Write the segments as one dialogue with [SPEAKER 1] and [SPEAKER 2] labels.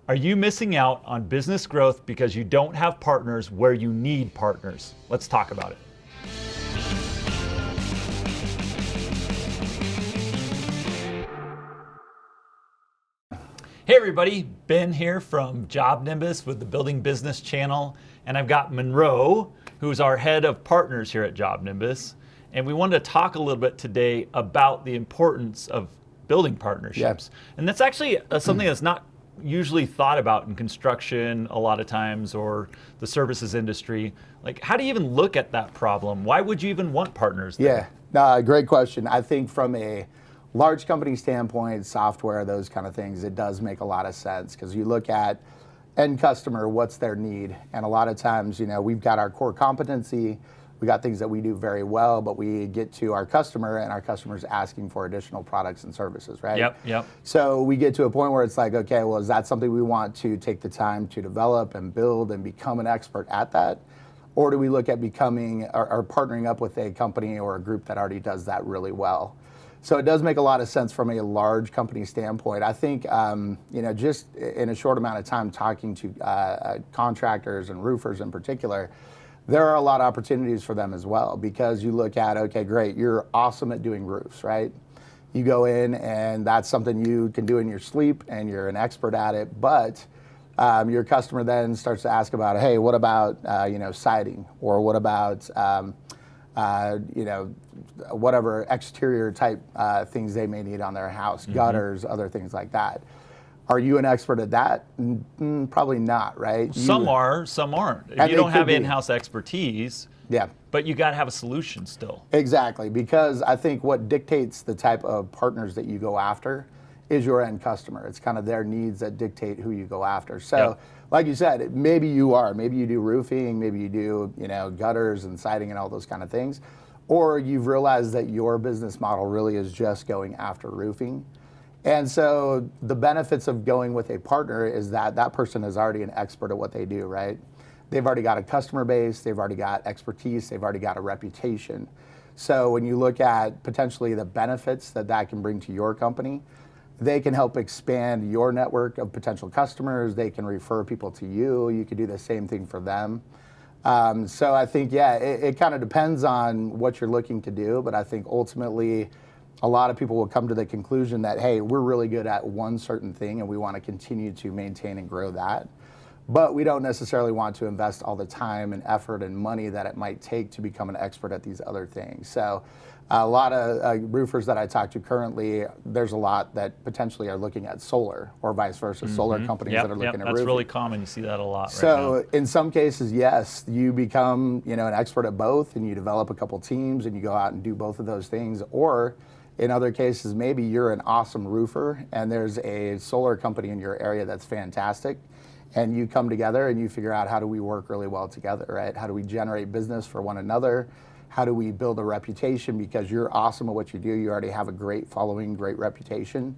[SPEAKER 1] Are you missing out on business growth because you don't have partners where you need partners? Let's talk about it. Hey everybody, Ben here from JobNimbus with the Building Business channel, and I've got Monroe, who's our head of partners here at JobNimbus, and we wanted to talk a little bit today about the importance of building partnerships. Yep. And that's actually something that's not usually thought about in construction a lot of times, or the services industry. Like, how do you even look at that problem? Why would you even want partners there?
[SPEAKER 2] Yeah, great question. I think from a large company standpoint, software, those kind of things, it does make a lot of sense, because you look at end customer, what's their need? And a lot of times, we've got our core competency, we got things that we do very well, but we get to our customer and our customer's asking for additional products and services, right?
[SPEAKER 1] Yep.
[SPEAKER 2] So we get to a point where it's like, okay, well, is that something we want to take the time to develop and build and become an expert at that? Or do we look at becoming or partnering up with a company or a group that already does that really well? So it does make a lot of sense from a large company standpoint. I think, just in a short amount of time talking to contractors and roofers in particular, there are a lot of opportunities for them as well, because you look at, okay, great, you're awesome at doing roofs, right? You go in and that's something you can do in your sleep and you're an expert at it, but your customer then starts to ask about, hey, what about, siding, or what about, whatever exterior type things they may need on their house, gutters, other things like that. Are you an expert at that? Probably not, right?
[SPEAKER 1] Some are, some aren't. If you don't have in-house expertise, but you got to have a solution still.
[SPEAKER 2] Exactly, because I think what dictates the type of partners that you go after is your end customer. It's kind of their needs that dictate who you go after. So, like you said, maybe you do roofing, maybe you do, gutters and siding and all those kind of things, or you've realized that your business model really is just going after roofing. And so the benefits of going with a partner is that that person is already an expert at what they do, right? They've already got a customer base, they've already got expertise, they've already got a reputation. So when you look at potentially the benefits that that can bring to your company, they can help expand your network of potential customers, they can refer people to you, you could do the same thing for them. So I think, it kind of depends on what you're looking to do, but I think ultimately, a lot of people will come to the conclusion that, hey, we're really good at one certain thing and we want to continue to maintain and grow that. But we don't necessarily want to invest all the time and effort and money that it might take to become an expert at these other things. So a lot of roofers that I talk to currently, there's a lot that potentially are looking at solar, or vice versa, solar companies that are looking at roofing.
[SPEAKER 1] That's really common. You see that a lot
[SPEAKER 2] right now.
[SPEAKER 1] So
[SPEAKER 2] in some cases, yes, you become an expert at both and you develop a couple teams and you go out and do both of those things. Or in other cases, maybe you're an awesome roofer and there's a solar company in your area that's fantastic, and you come together and you figure out, how do we work really well together, right? How do we generate business for one another? How do we build a reputation? Because you're awesome at what you do, you already have a great following, great reputation.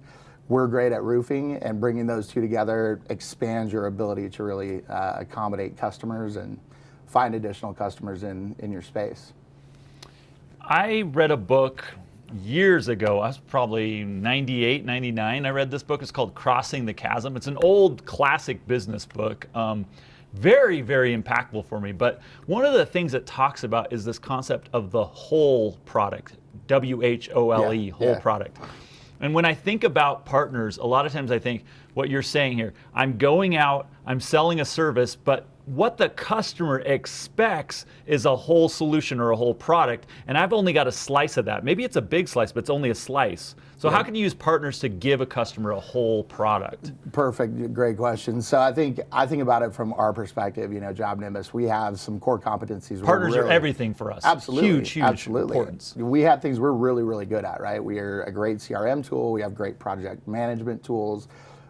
[SPEAKER 2] We're great at roofing, and bringing those two together expands your ability to really accommodate customers and find additional customers in your space.
[SPEAKER 1] I read a book years ago. I was probably 98, 99. I read this book. It's called Crossing the Chasm. It's an old classic business book. Very, very impactful for me. But one of the things it talks about is this concept of the whole product, WHOLE, whole product. And when I think about partners, a lot of times I think what you're saying here, I'm going out, I'm selling a service, but what the customer expects is a whole solution or a whole product, and I've only got a slice of that. Maybe it's a big slice, but it's only a slice. So how can you use partners to give a customer a whole product? Perfect,
[SPEAKER 2] great question. So I think about it from our perspective, JobNimbus, we have some core competencies.
[SPEAKER 1] Partners are everything for us.
[SPEAKER 2] Absolutely.
[SPEAKER 1] Huge importance.
[SPEAKER 2] We have things we're really, really good at, right? We are a great CRM tool, we have great project management tools.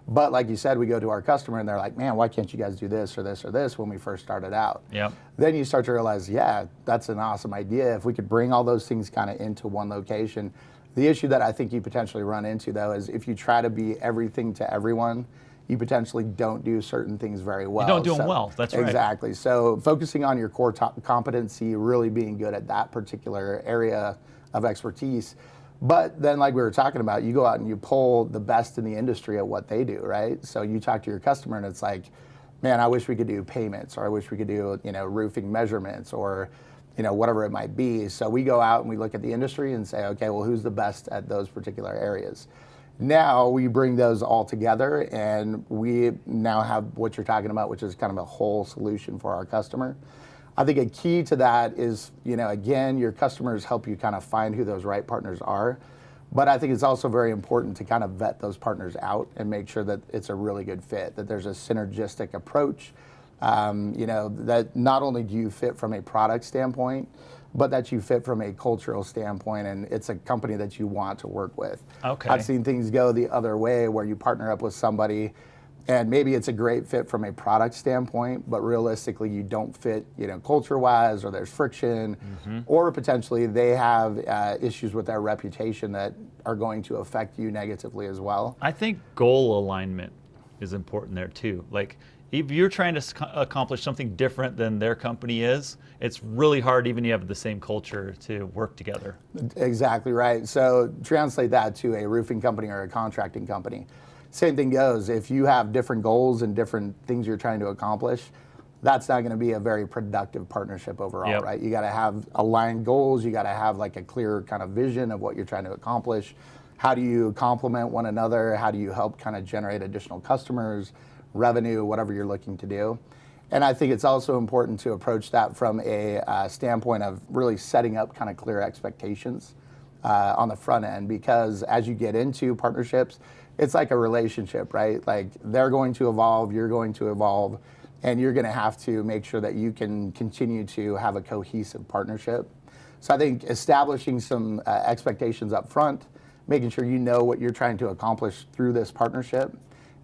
[SPEAKER 2] But like you said, we go to our customer and they're like, man, why can't you guys do this or this or this when we first started out? Then you start to realize, that's an awesome idea. If we could bring all those things kind of into one location. The issue that I think you potentially run into, though, is if you try to be everything to everyone, you potentially don't do certain things very well.
[SPEAKER 1] You don't do them well, that's right.
[SPEAKER 2] Exactly. So focusing on your core competency, really being good at that particular area of expertise, But then, like we were talking about, you go out and you pull the best in the industry at what they do, right? So you talk to your customer and it's like, man, I wish we could do payments, or I wish we could do, roofing measurements, or, whatever it might be. So we go out and we look at the industry and say, okay, well, who's the best at those particular areas? Now we bring those all together and we now have what you're talking about, which is kind of a whole solution for our customer. I think a key to that is, again, your customers help you kind of find who those right partners are. But I think it's also very important to kind of vet those partners out and make sure that it's a really good fit, that there's a synergistic approach, that not only do you fit from a product standpoint, but that you fit from a cultural standpoint, and it's a company that you want to work with.
[SPEAKER 1] Okay.
[SPEAKER 2] I've seen things go the other way where you partner up with somebody and maybe it's a great fit from a product standpoint, but realistically you don't fit, culture-wise, or there's friction, or potentially they have issues with their reputation that are going to affect you negatively as well.
[SPEAKER 1] I think goal alignment is important there too. Like, if you're trying to accomplish something different than their company is, it's really hard, even if you have the same culture, to work together.
[SPEAKER 2] Exactly right. So translate that to a roofing company or a contracting company. Same thing goes. If you have different goals and different things you're trying to accomplish, that's not going to be a very productive partnership overall, right? You got to have aligned goals. You got to have like a clear kind of vision of what you're trying to accomplish. How do you complement one another? How do you help kind of generate additional customers, revenue, whatever you're looking to do? And I think it's also important to approach that from a standpoint of really setting up kind of clear expectations on the front end, because as you get into partnerships, it's like a relationship, right? Like, they're going to evolve, you're going to evolve, and you're going to have to make sure that you can continue to have a cohesive partnership. So I think establishing some expectations up front, making sure you know what you're trying to accomplish through this partnership,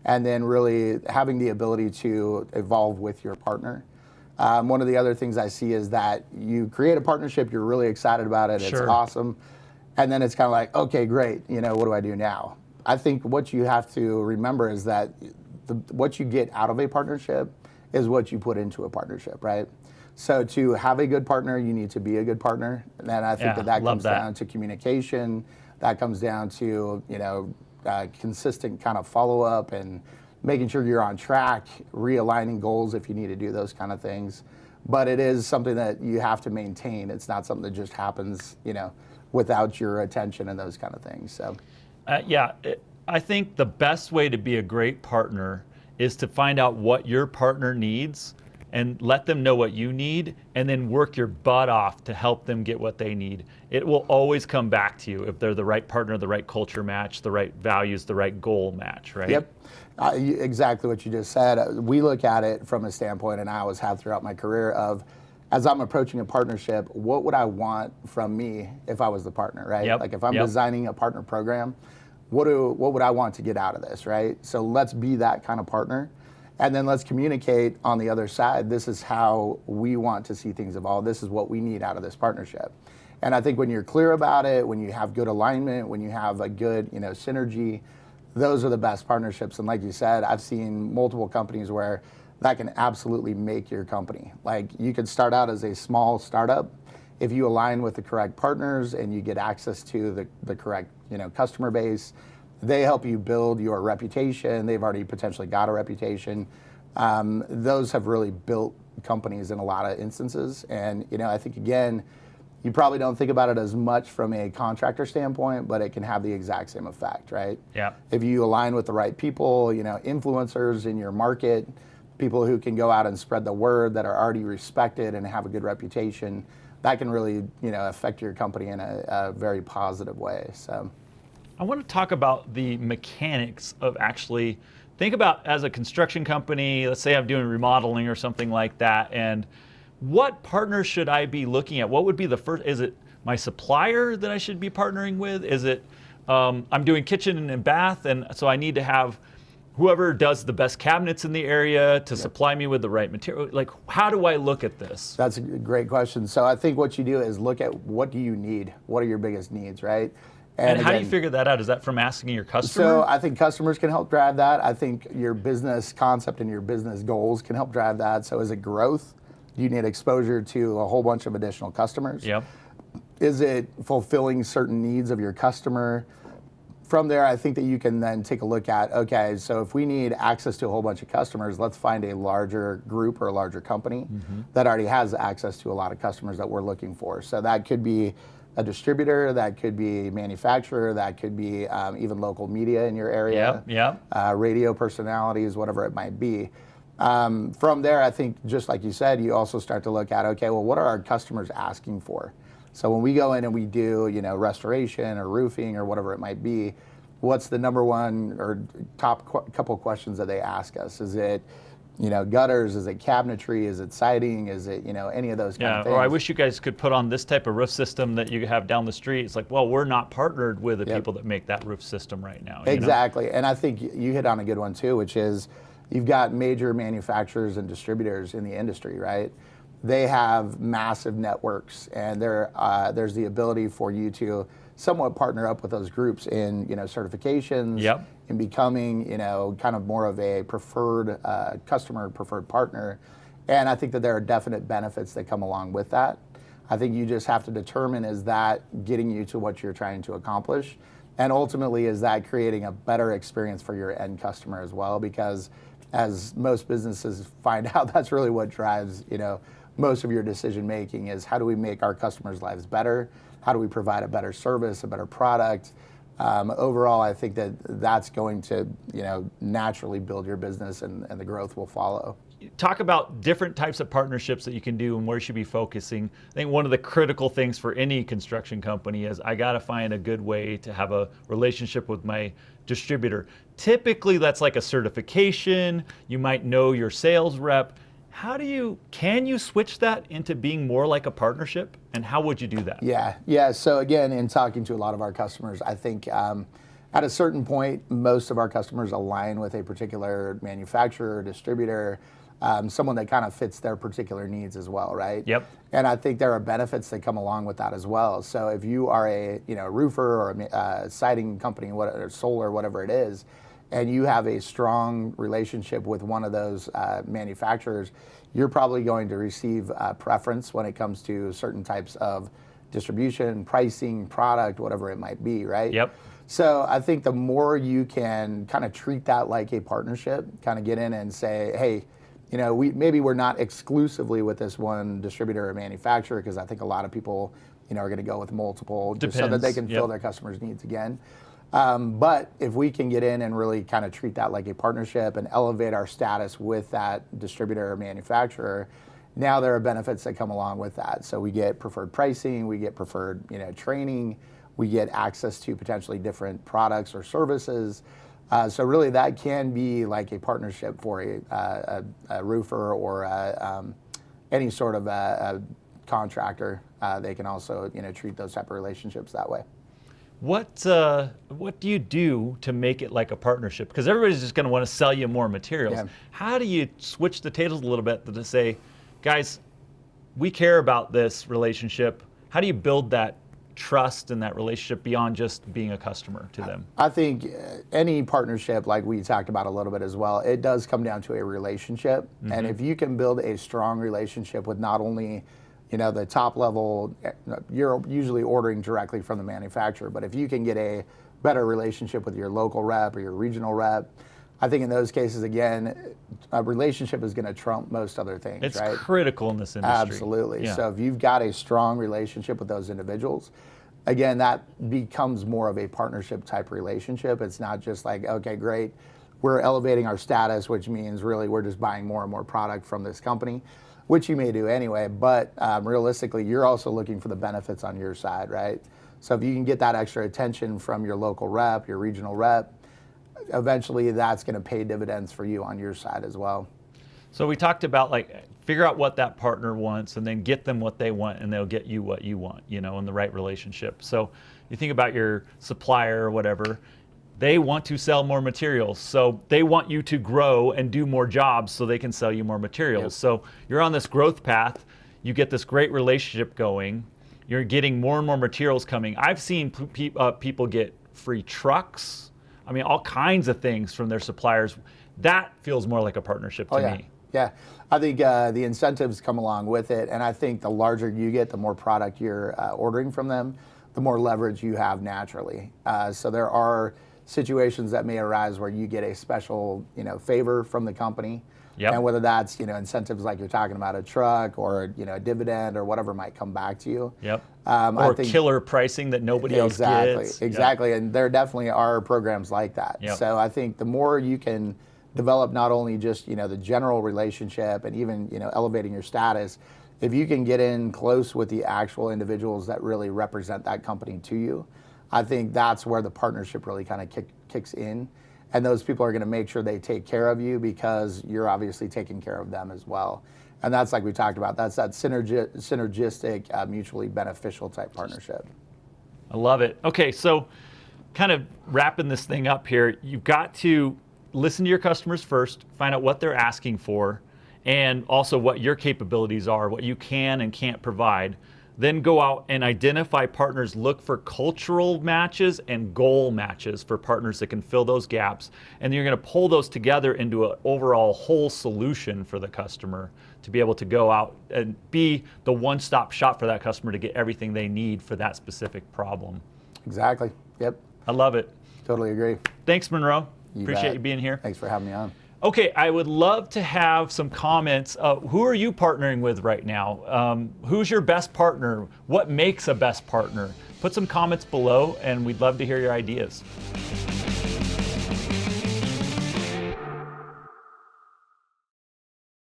[SPEAKER 2] and then really having the ability to evolve with your partner. One of the other things I see is that you create a partnership, you're really excited about it, It's awesome, and then it's kind of like, okay, great, what do I do now? I think what you have to remember is that what you get out of a partnership is what you put into a partnership, right? So to have a good partner, you need to be a good partner. And I think that comes down to communication. That comes down to, consistent kind of follow-up and making sure you're on track, realigning goals if you need to do those kind of things. But it is something that you have to maintain. It's not something that just happens, without your attention and those kind of things. So.
[SPEAKER 1] I think the best way to be a great partner is to find out what your partner needs and let them know what you need, and then work your butt off to help them get what they need. It will always come back to you if they're the right partner, the right culture match, the right values, the right goal match, right?
[SPEAKER 2] Yep. Exactly what you just said. We look at it from a standpoint, and I always have throughout my career, of as I'm approaching a partnership, what would I want from me if I was the partner, right? Like, if I'm designing a partner program, what would I want to get out of this, right? So let's be that kind of partner. And then let's communicate on the other side. This is how we want to see things evolve. This is what we need out of this partnership. And I think when you're clear about it, when you have good alignment, when you have a good, synergy, those are the best partnerships. And like you said, I've seen multiple companies where that can absolutely make your company. Like, you could start out as a small startup. If you align with the correct partners and you get access to the correct, customer base, they help you build your reputation. They've already potentially got a reputation. Those have really built companies in a lot of instances. And, I think, again, you probably don't think about it as much from a contractor standpoint, but it can have the exact same effect, right?
[SPEAKER 1] Yeah.
[SPEAKER 2] If you align with the right people, influencers in your market, people who can go out and spread the word, that are already respected and have a good reputation, that can really, affect your company in a very positive way. So.
[SPEAKER 1] I want to talk about the mechanics of actually, think about, as a construction company, let's say I'm doing remodeling or something like that, and what partner should I be looking at? What would be the first? Is it my supplier that I should be partnering with? Is it, I'm doing kitchen and bath, and so I need to have whoever does the best cabinets in the area to supply me with the right material? Like, how do I look at this?
[SPEAKER 2] That's a great question. So I think what you do is look at, what do you need? What are your biggest needs, right?
[SPEAKER 1] And how do you figure that out? Is that from asking your customer?
[SPEAKER 2] So I think customers can help drive that. I think your business concept and your business goals can help drive that. So as a growth, you need exposure to a whole bunch of additional customers.
[SPEAKER 1] Yep.
[SPEAKER 2] Is it fulfilling certain needs of your customer? From there, I think that you can then take a look at, okay, so if we need access to a whole bunch of customers, let's find a larger group or a larger company that already has access to a lot of customers that we're looking for. So that could be a distributor, that could be a manufacturer, that could be even local media in your area, radio personalities, whatever it might be. From there, I think, just like you said, you also start to look at, okay, well, what are our customers asking for? So when we go in and we do, restoration or roofing or whatever it might be, what's the number one or top couple questions that they ask us? Is it, gutters? Is it cabinetry? Is it siding? Is it, any of those kind of things?
[SPEAKER 1] Or I wish you guys could put on this type of roof system that you have down the street. It's like, well, we're not partnered with the people that make that roof system right now.
[SPEAKER 2] Exactly. And I think you hit on a good one too, which is you've got major manufacturers and distributors in the industry, right? They have massive networks, and there's the ability for you to somewhat partner up with those groups in certifications, in becoming kind of more of a preferred customer, preferred partner. And I think that there are definite benefits that come along with that. I think you just have to determine, is that getting you to what you're trying to accomplish, and ultimately is that creating a better experience for your end customer as well? Because as most businesses find out, that's really what drives most of your decision making, is how do we make our customers' lives better? How do we provide a better service, a better product? Overall, I think that that's going to naturally build your business, and the growth will follow.
[SPEAKER 1] Talk about different types of partnerships that you can do and where you should be focusing. I think one of the critical things for any construction company is I got to find a good way to have a relationship with my distributor. Typically, that's like a certification. You might know your sales rep. Can you switch that into being more like a partnership, and how would you do that?
[SPEAKER 2] Yeah. So again, in talking to a lot of our customers, I think at a certain point, most of our customers align with a particular manufacturer or distributor, someone that kind of fits their particular needs as well, right?
[SPEAKER 1] Yep.
[SPEAKER 2] And I think there are benefits that come along with that as well. So if you are a roofer or a siding company, or solar, whatever it is, and you have a strong relationship with one of those manufacturers, you're probably going to receive preference when it comes to certain types of distribution, pricing, product, whatever it might be, right?
[SPEAKER 1] Yep.
[SPEAKER 2] So I think the more you can kind of treat that like a partnership, kind of get in and say, hey, maybe we're not exclusively with this one distributor or manufacturer, because I think a lot of people, are going to go with multiple just so that they can fill their customers' needs again. But if we can get in and really kind of treat that like a partnership and elevate our status with that distributor or manufacturer, now there are benefits that come along with that. So we get preferred pricing, we get preferred training, we get access to potentially different products or services. So really that can be like a partnership for a roofer or any sort of a contractor. They can also treat those type of relationships that way.
[SPEAKER 1] What do you do to make it like a partnership? Because everybody's just going to want to sell you more materials.
[SPEAKER 2] Yeah.
[SPEAKER 1] How do you switch the tables a little bit to say, guys, we care about this relationship? How do you build that trust and that relationship beyond just being a customer to them?
[SPEAKER 2] I think any partnership, like we talked about a little bit as well, it does come down to a relationship. Mm-hmm. And if you can build a strong relationship with not only the top level, you're usually ordering directly from the manufacturer, but if you can get a better relationship with your local rep or your regional rep, I think in those cases, again, a relationship is going to trump most other things,
[SPEAKER 1] it's
[SPEAKER 2] right?
[SPEAKER 1] It's critical in this industry.
[SPEAKER 2] Absolutely.
[SPEAKER 1] Yeah.
[SPEAKER 2] So if you've got a strong relationship with those individuals, again, that becomes more of a partnership type relationship. It's not just like, okay, great, we're elevating our status, which means really we're just buying more and more product from this company, which you may do anyway, but realistically, you're also looking for the benefits on your side, right? So if you can get that extra attention from your local rep, your regional rep, eventually that's going to pay dividends for you on your side as well.
[SPEAKER 1] So we talked about figure out what that partner wants and then get them what they want, and they'll get you what you want, in the right relationship. So you think about your supplier or whatever, they want to sell more materials. So they want you to grow and do more jobs so they can sell you more materials. Yep. So you're on this growth path, you get this great relationship going, you're getting more and more materials coming. I've seen people get free trucks, all kinds of things from their suppliers. That feels more like a partnership to me.
[SPEAKER 2] Yeah, I think the incentives come along with it, and I think the larger you get, the more product you're ordering from them, the more leverage you have naturally. So there are situations that may arise where you get a special, favor from the company,
[SPEAKER 1] Yep.
[SPEAKER 2] and whether that's incentives like you're talking about, a truck or a dividend or whatever might come back to you.
[SPEAKER 1] Yep.
[SPEAKER 2] I
[SPEAKER 1] Or
[SPEAKER 2] think
[SPEAKER 1] killer pricing that nobody else gets.
[SPEAKER 2] Exactly, and there definitely are programs like that.
[SPEAKER 1] Yep.
[SPEAKER 2] So I think the more you can develop not only just the general relationship and even elevating your status, if you can get in close with the actual individuals that really represent that company to you, I think that's where the partnership really kind of kicks in. And those people are going to make sure they take care of you because you're obviously taking care of them as well. And that's like we talked about. That's that synergistic, mutually beneficial type partnership.
[SPEAKER 1] I love it. Okay, so kind of wrapping this thing up here, you've got to listen to your customers first, find out what they're asking for, and also what your capabilities are, what you can and can't provide. Then go out and identify partners, look for cultural matches and goal matches for partners that can fill those gaps. And then you're going to pull those together into an overall whole solution for the customer to be able to go out and be the one-stop shop for that customer to get everything they need for that specific problem.
[SPEAKER 2] Exactly. Yep.
[SPEAKER 1] I love it.
[SPEAKER 2] Totally agree.
[SPEAKER 1] Thanks, Monroe.
[SPEAKER 2] You
[SPEAKER 1] Appreciate
[SPEAKER 2] bet.
[SPEAKER 1] you being here.
[SPEAKER 2] Thanks for having me on.
[SPEAKER 1] Okay, I would love to have some comments. Who are you partnering with right now? Who's your best partner? What makes a best partner? Put some comments below, and we'd love to hear your ideas.